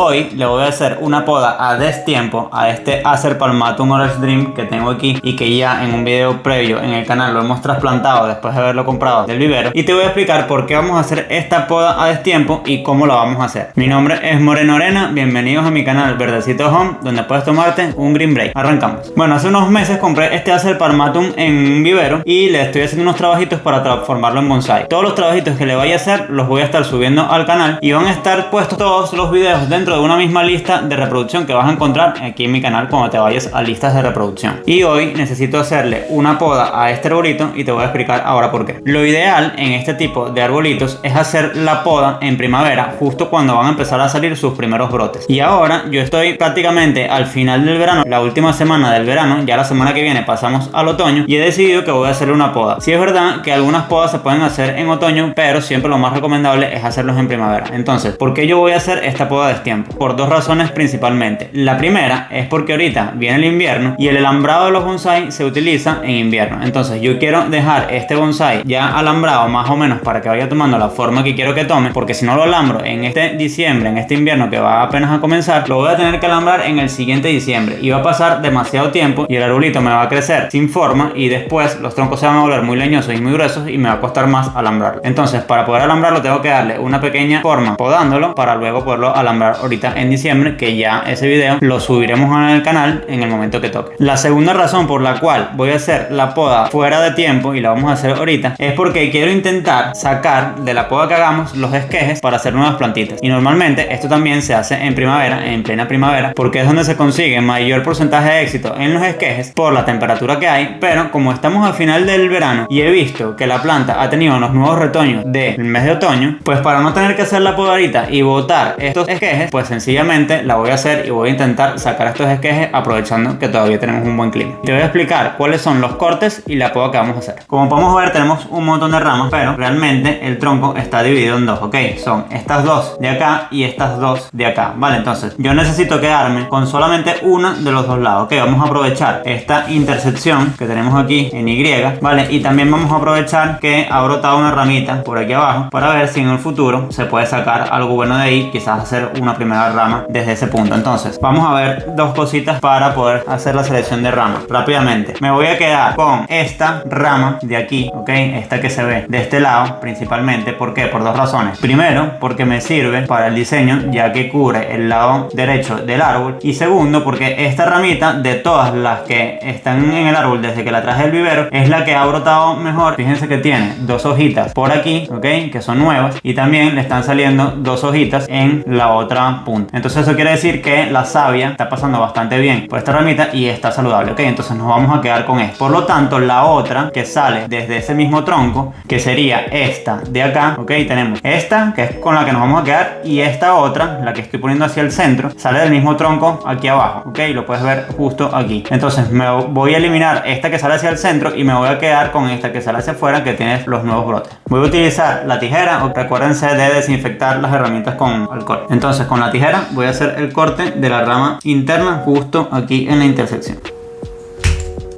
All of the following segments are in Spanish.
Hoy le voy a hacer una poda a destiempo a este Acer Palmatum Orange Dream que tengo aquí y que ya en un video previo en el canal lo hemos trasplantado después de haberlo comprado del vivero, y te voy a explicar por qué vamos a hacer esta poda a destiempo y cómo la vamos a hacer. Mi nombre es Moreno Arena, bienvenidos a mi canal Verdecito Home, donde puedes tomarte un green break. Arrancamos. Bueno, hace unos meses compré este Acer Palmatum en un vivero y le estoy haciendo unos trabajitos para transformarlo en bonsai. Todos los trabajitos que le vaya a hacer los voy a estar subiendo al canal y van a estar puestos todos los videos dentro de una misma lista de reproducción que vas a encontrar aquí en mi canal cuando te vayas a listas de reproducción. Y hoy necesito hacerle una poda a este arbolito y te voy a explicar ahora por qué. Lo ideal en este tipo de arbolitos es hacer la poda en primavera, justo cuando van a empezar a salir sus primeros brotes. Y ahora yo estoy prácticamente al final del verano, la última semana del verano, ya la semana que viene pasamos al otoño y he decidido que voy a hacerle una poda. Sí es verdad que algunas podas se pueden hacer en otoño, pero siempre lo más recomendable es hacerlos en primavera. Entonces, ¿por qué yo voy a hacer esta poda de destiempo? Por dos razones principalmente. La primera es porque ahorita viene el invierno y el alambrado de los bonsai se utiliza en invierno. Entonces yo quiero dejar este bonsai ya alambrado más o menos para que vaya tomando la forma que quiero que tome, porque si no lo alambro en este diciembre, en este invierno que va apenas a comenzar, lo voy a tener que alambrar en el siguiente diciembre y va a pasar demasiado tiempo y el arbolito me va a crecer sin forma y después los troncos se van a volver muy leñosos y muy gruesos y me va a costar más alambrarlo. Entonces, para poder alambrarlo tengo que darle una pequeña forma podándolo para luego poderlo alambrar ahorita en diciembre, que ya ese video lo subiremos en el canal en el momento que toque. La segunda razón por la cual voy a hacer la poda fuera de tiempo y la vamos a hacer ahorita es porque quiero intentar sacar de la poda que hagamos los esquejes para hacer nuevas plantitas. Y normalmente esto también se hace en primavera, en plena primavera, porque es donde se consigue mayor porcentaje de éxito en los esquejes por la temperatura que hay. Pero como estamos al final del verano y he visto que la planta ha tenido unos nuevos retoños del mes de otoño, pues para no tener que hacer la poda ahorita y botar estos esquejes, pues sencillamente la voy a hacer y voy a intentar sacar estos esquejes aprovechando que todavía tenemos un buen clima. Te voy a explicar cuáles son los cortes y la poda que vamos a hacer. Como podemos ver, tenemos un montón de ramas, pero realmente el tronco está dividido en dos, ¿ok? Son estas dos de acá y estas dos de acá, ¿vale? Entonces yo necesito quedarme con solamente una de los dos lados, ¿ok? Vamos a aprovechar esta intersección que tenemos aquí en Y, ¿vale? Y también vamos a aprovechar que ha brotado una ramita por aquí abajo para ver si en el futuro se puede sacar algo bueno de ahí, quizás hacer una primera rama desde ese punto. Entonces vamos a ver dos cositas para poder hacer la selección de ramas rápidamente. Me voy a quedar con esta rama de aquí, ¿ok? Esta que se ve de este lado principalmente. ¿Por qué? Por dos razones. Primero, porque me sirve para el diseño ya que cubre el lado derecho del árbol, y segundo, porque esta ramita de todas las que están en el árbol desde que la traje del vivero es la que ha brotado mejor. Fíjense que tiene dos hojitas por aquí, ¿ok? Que son nuevas, y también le están saliendo dos hojitas en la otra punta. Entonces eso quiere decir que la savia está pasando bastante bien por esta ramita y está saludable, ¿ok? Entonces nos vamos a quedar con esto. Por lo tanto, la otra que sale desde ese mismo tronco, que sería esta de acá, ¿ok? Tenemos esta, que es con la que nos vamos a quedar, y esta otra, la que estoy poniendo hacia el centro, sale del mismo tronco aquí abajo, ¿ok? Lo puedes ver justo aquí. Entonces me voy a eliminar esta que sale hacia el centro y me voy a quedar con esta que sale hacia afuera, que tiene los nuevos brotes. Voy a utilizar la tijera, recuérdense de desinfectar las herramientas con alcohol. Entonces con la tijera voy a hacer el corte de la rama interna justo aquí en la intersección.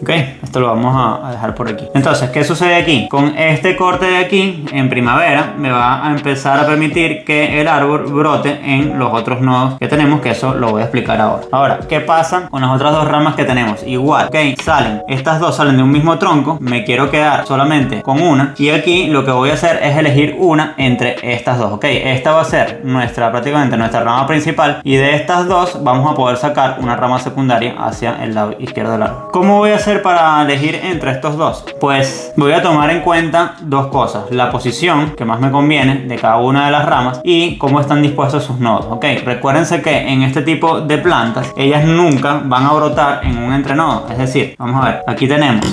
Ok, esto lo vamos a dejar por aquí. Entonces, ¿qué sucede aquí? Con este corte de aquí, en primavera, me va a empezar a permitir que el árbol brote en los otros nodos que tenemos, que eso lo voy a explicar ahora. Ahora, ¿qué pasa con las otras dos ramas que tenemos? Igual, ok, estas dos salen de un mismo tronco, me quiero quedar solamente con una, y aquí lo que voy a hacer es elegir una entre estas dos, ok. Esta va a ser prácticamente nuestra rama principal, y de estas dos vamos a poder sacar una rama secundaria hacia el lado izquierdo del árbol. ¿Cómo voy a hacer para elegir entre estos dos? Pues voy a tomar en cuenta dos cosas: la posición que más me conviene de cada una de las ramas y cómo están dispuestos sus nodos, ok. Recuérdense que en este tipo de plantas ellas nunca van a brotar en un entrenodo, es decir, vamos a ver, aquí tenemos,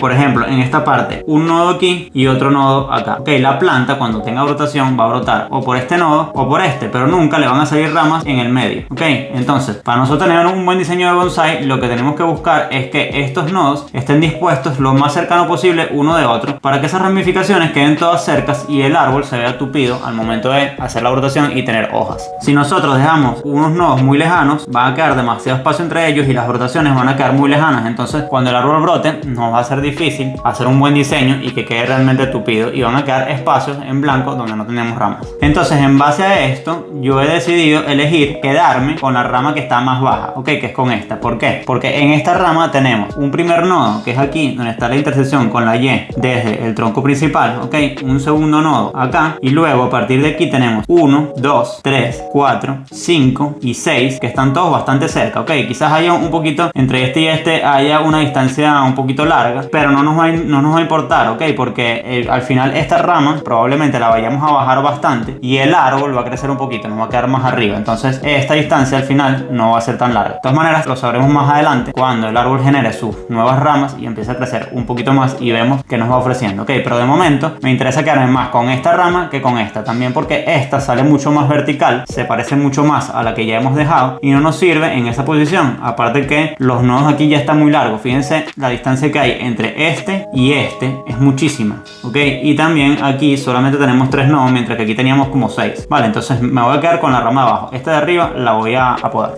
por ejemplo, en esta parte un nodo aquí y otro nodo acá. Ok, la planta cuando tenga brotación va a brotar o por este nodo o por este, pero nunca le van a salir ramas en el medio. Ok, entonces para nosotros tener un buen diseño de bonsai, lo que tenemos que buscar es que estos nodos estén dispuestos lo más cercano posible uno de otro, para que esas ramificaciones queden todas cercas y el árbol se vea tupido al momento de hacer la brotación y tener hojas. Si nosotros dejamos unos nodos muy lejanos, va a quedar demasiado espacio entre ellos y las brotaciones van a quedar muy lejanas. Entonces cuando el árbol brote nos va a a ser difícil hacer un buen diseño y que quede realmente tupido, y van a quedar espacios en blanco donde no tenemos ramas. Entonces, en base a esto, yo he decidido elegir quedarme con la rama que está más baja, ok, que es con esta. ¿Por qué? Porque en esta rama tenemos un primer nodo, que es aquí donde está la intersección con la Y desde el tronco principal, ok, un segundo nodo acá, y luego a partir de aquí tenemos 1, 2, 3, 4, 5 y 6, que están todos bastante cerca, ok. Quizás haya un poquito entre este y este, haya una distancia un poquito larga, pero no nos va a importar, ok, porque al final esta rama probablemente la vayamos a bajar bastante y el árbol va a crecer un poquito, nos va a quedar más arriba. Entonces esta distancia al final no va a ser tan larga. De todas maneras, lo sabremos más adelante cuando el árbol genere sus nuevas ramas y empiece a crecer un poquito más y vemos que nos va ofreciendo, ok. Pero de momento me interesa quedarme más con esta rama que con esta, también porque esta sale mucho más vertical, se parece mucho más a la que ya hemos dejado y no nos sirve en esa posición. Aparte que los nodos aquí ya están muy largos, fíjense la distancia que hay entre este y este es muchísima, ok. Y también aquí solamente tenemos 3 nodos, mientras que aquí teníamos como 6. Vale, entonces me voy a quedar con la rama de abajo. Esta de arriba la voy a podar.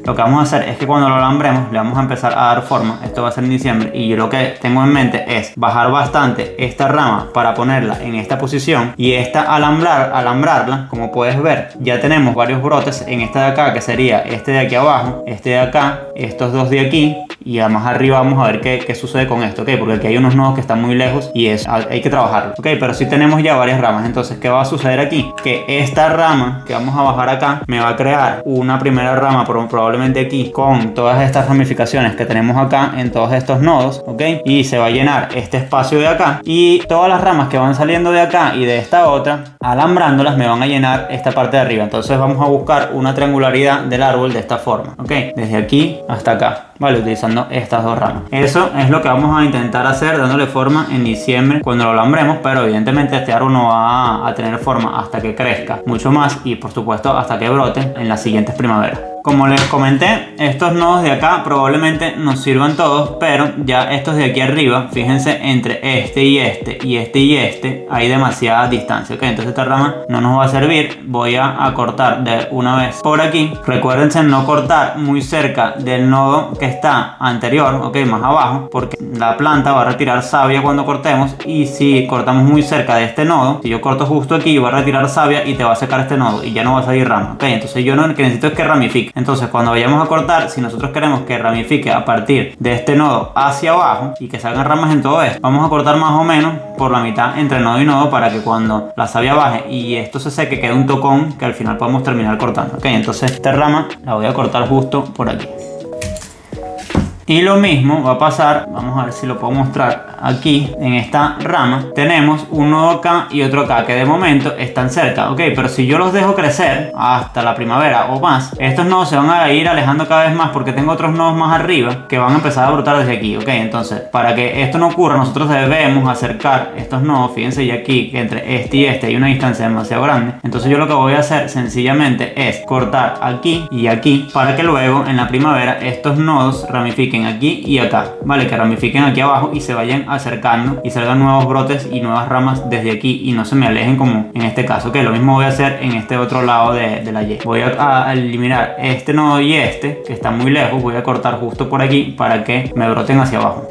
Lo que vamos a hacer es que cuando lo alambremos le vamos a empezar a dar forma. Esto va a ser en diciembre y yo lo que tengo en mente es bajar bastante esta rama para ponerla en esta posición, y esta alambrarla. Como puedes ver, ya tenemos varios brotes en esta de acá, que sería este de aquí abajo, este de acá, estos dos de aquí, y más arriba vamos a ver qué sucede con esto, ok, porque aquí hay unos nodos que están muy lejos y eso hay que trabajarlo, ok. Pero sí tenemos ya varias ramas. Entonces, ¿qué va a suceder aquí? Que esta rama que vamos a bajar acá me va a crear una primera rama probablemente aquí con todas estas ramificaciones que tenemos acá en todos estos nodos, ok, y se va a llenar este espacio de acá, y todas las ramas que van saliendo de acá y de esta otra, alambrándolas, me van a llenar esta parte de arriba. Entonces vamos a buscar una triangularidad del árbol de esta forma, ok, desde aquí hasta acá, vale, utilizando estas dos ramas. Eso es lo que vamos a intentar hacer dándole forma en diciembre cuando lo alambremos, pero evidentemente este árbol no va a tener forma hasta que crezca mucho más y por supuesto hasta que brote en las siguientes primaveras. Como les comenté, estos nodos de acá probablemente nos sirvan todos, pero ya estos de aquí arriba, fíjense, entre este y este y este y este hay demasiada distancia, ok. Entonces esta rama no nos va a servir. Voy a cortar de una vez por aquí. Recuérdense no cortar muy cerca del nodo que está anterior, ok, más abajo, porque la planta va a retirar savia cuando cortemos, y si cortamos muy cerca de este nodo, si yo corto justo aquí, va a retirar savia y te va a secar este nodo y ya no va a salir rama, ok. Entonces yo lo que necesito es que ramifique. Entonces cuando vayamos a cortar, si nosotros queremos que ramifique a partir de este nodo hacia abajo y que salgan ramas en todo esto, vamos a cortar más o menos por la mitad entre nodo y nodo para que cuando la savia baje y esto se seque quede un tocón que al final podemos terminar cortando, ok. Entonces esta rama la voy a cortar justo por aquí. Y lo mismo va a pasar, vamos a ver si lo puedo mostrar aquí, en esta rama tenemos un nodo acá y otro acá que de momento están cerca, ok, pero si yo los dejo crecer hasta la primavera o más, estos nodos se van a ir alejando cada vez más porque tengo otros nodos más arriba que van a empezar a brotar desde aquí, ok. Entonces, para que esto no ocurra, nosotros debemos acercar estos nodos. Fíjense ya aquí que entre este y este hay una distancia demasiado grande. Entonces yo lo que voy a hacer sencillamente es cortar aquí y aquí para que luego en la primavera estos nodos ramifiquen aquí y acá, vale, que ramifiquen aquí abajo y se vayan acercando y salgan nuevos brotes y nuevas ramas desde aquí y no se me alejen como en este caso, que lo mismo voy a hacer en este otro lado de la Y. Voy a eliminar este nodo y este que está muy lejos, voy a cortar justo por aquí para que me broten hacia abajo.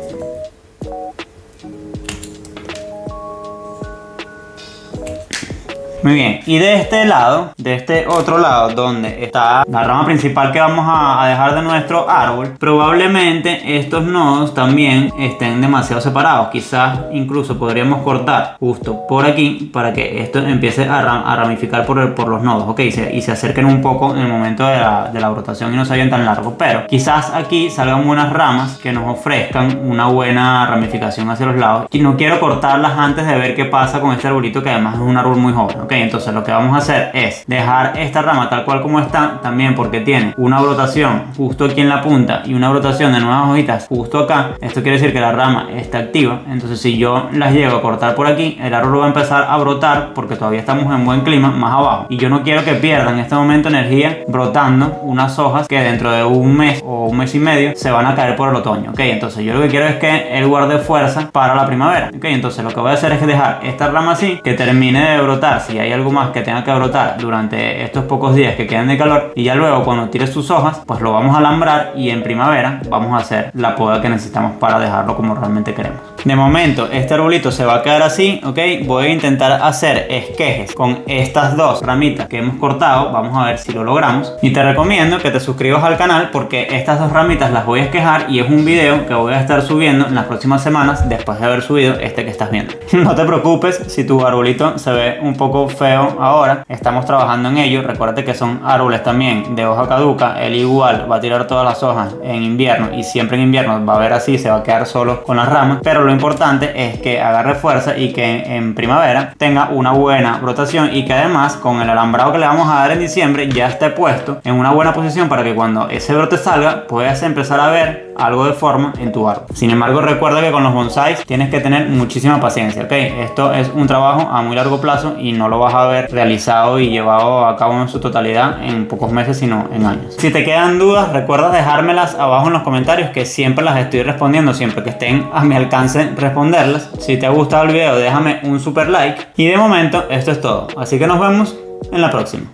Muy bien, y de este lado, de este otro lado donde está la rama principal que vamos a dejar de nuestro árbol, probablemente estos nodos también estén demasiado separados. Quizás incluso podríamos cortar justo por aquí para que esto empiece a ramificar por los nodos, ok, y se acerquen un poco en el momento de la brotación y no se vayan tan largos. Pero quizás aquí salgan buenas ramas que nos ofrezcan una buena ramificación hacia los lados, y no quiero cortarlas antes de ver qué pasa con este arbolito, que además es un árbol muy joven, ok. Entonces lo que vamos a hacer es dejar esta rama tal cual como está, también porque tiene una brotación justo aquí en la punta y una brotación de nuevas hojitas justo acá. Esto quiere decir que la rama está activa. Entonces si yo las llego a cortar por aquí, el árbol va a empezar a brotar porque todavía estamos en buen clima más abajo, y yo no quiero que pierdan en este momento energía brotando unas hojas que dentro de un mes o un mes y medio se van a caer por el otoño, ok. Entonces yo lo que quiero es que él guarde fuerza para la primavera, ok. Entonces lo que voy a hacer es dejar esta rama así, que termine de brotar. Si si hay algo más que tenga que brotar durante estos pocos días que queden de calor, y ya luego cuando tire sus hojas pues lo vamos a alambrar y en primavera vamos a hacer la poda que necesitamos para dejarlo como realmente queremos. De momento este arbolito se va a quedar así, ¿ok? Voy a intentar hacer esquejes con estas dos ramitas que hemos cortado, vamos a ver si lo logramos, y te recomiendo que te suscribas al canal porque estas dos ramitas las voy a esquejar y es un video que voy a estar subiendo en las próximas semanas después de haber subido este que estás viendo. No te preocupes si tu arbolito se ve un poco feo ahora, estamos trabajando en ello. Recuerda que son árboles también de hoja caduca, él igual va a tirar todas las hojas en invierno y siempre en invierno va a ver así, se va a quedar solo con las ramas, pero lo importante es que agarre fuerza y que en primavera tenga una buena brotación y que además con el alambrado que le vamos a dar en diciembre ya esté puesto en una buena posición para que cuando ese brote salga puedas empezar a ver algo de forma en tu árbol. Sin embargo, recuerda que con los bonsáis tienes que tener muchísima paciencia, ¿ok? Esto es un trabajo a muy largo plazo y no lo vas a ver realizado y llevado a cabo en su totalidad en pocos meses, sino en años. Si te quedan dudas, recuerda dejármelas abajo en los comentarios, que siempre las estoy respondiendo, siempre que estén a mi alcance responderlas. Si te ha gustado el video, déjame un super like. Y de momento, esto es todo. Así que nos vemos en la próxima.